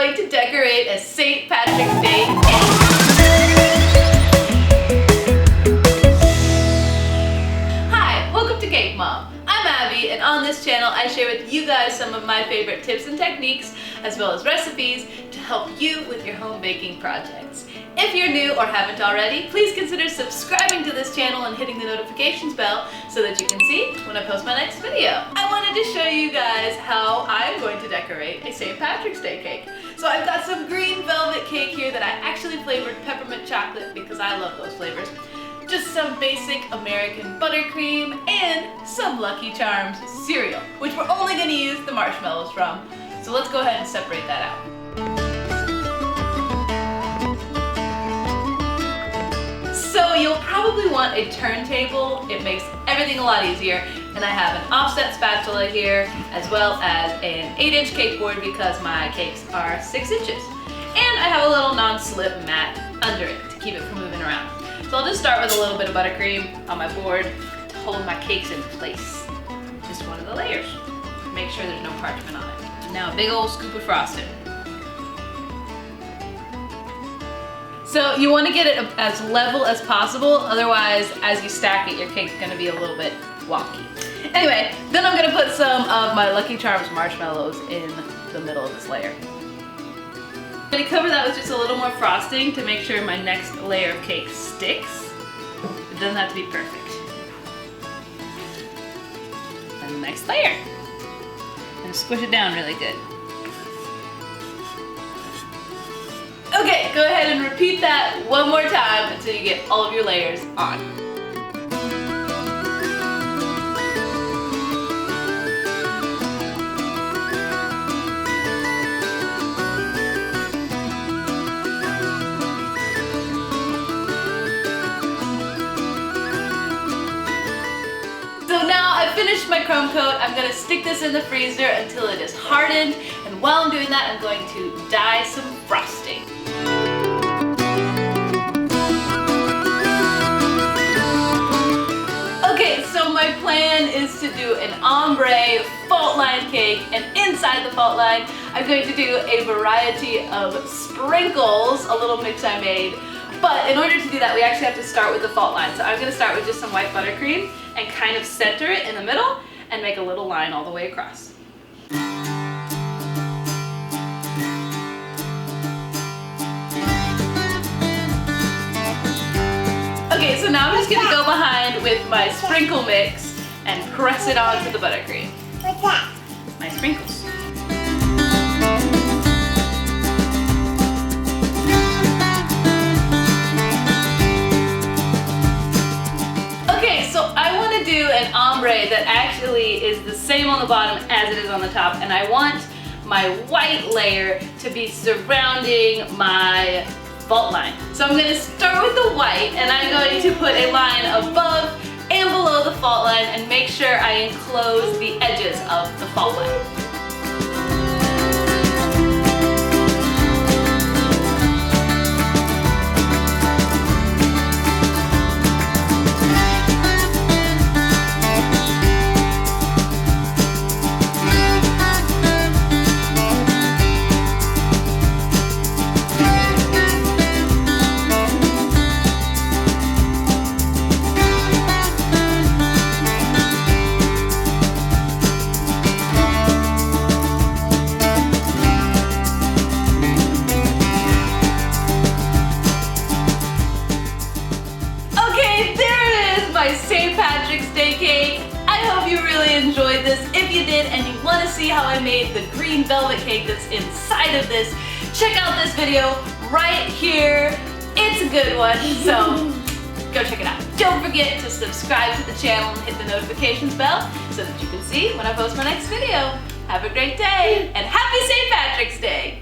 going to decorate a St. Patrick's Day cake. Hi, welcome to Cake Mom. I'm Abby, and on this channel I share with you guys some of my favorite tips and techniques, as well as recipes to help you with your home baking projects. If you're new or haven't already, please consider subscribing to this channel and hitting the notifications bell so that you can see when I post my next video. I wanted to show you guys how I'm going to decorate a St. Patrick's Day cake. So I've got some green velvet cake here that I actually flavored peppermint chocolate because I love those flavors. Just some basic American buttercream and some Lucky Charms cereal, which we're only going to use the marshmallows from. So let's go ahead and separate that out. So you'll probably want a turntable. It makes everything a lot easier. And I have an offset spatula here, as well as an 8-inch cake board because my cakes are 6 inches. And I have a little non-slip mat under it to keep it from moving around. So I'll just start with a little bit of buttercream on my board to hold my cakes in place. Just one of the layers. Make sure there's no parchment on it. Now a big old scoop of frosting. So you want to get it as level as possible, otherwise as you stack it your cake's going to be a little bit wonky. Anyway, then I'm going to put some of my Lucky Charms marshmallows in the middle of this layer. I'm going to cover that with just a little more frosting to make sure my next layer of cake sticks. It doesn't have to be perfect. And the next layer. And squish it down really good. Okay, go ahead and repeat that one more time until you get all of your layers on. So now I've finished my chrome coat. I'm going to stick this in the freezer until it is hardened, and while I'm doing that I'm going to dye some frosting. Okay, so my plan is to do an ombre fault line cake, and inside the fault line I'm going to do a variety of sprinkles, a little mix I made. But in order to do that we actually have to start with the fault line. So I'm going to start with just some white buttercream and kind of center it in the middle and make a little line all the way across. Okay, so now I'm just going to go behind with my sprinkle mix and press it onto the buttercream. What's that? My sprinkles. Okay, so I want to do an ombre that actually is the same on the bottom as it is on the top, and I want my white layer to be surrounding my fault line. So I'm going to start with the white, and I'm going to put a line above and below the fault line and make sure I enclose the edges of the fault line. My St. Patrick's Day cake. I hope you really enjoyed this. If you did and you want to see how I made the green velvet cake that's inside of this, check out this video right here. It's a good one, so go check it out. Don't forget to subscribe to the channel and hit the notifications bell so that you can see when I post my next video. Have a great day and happy St. Patrick's Day!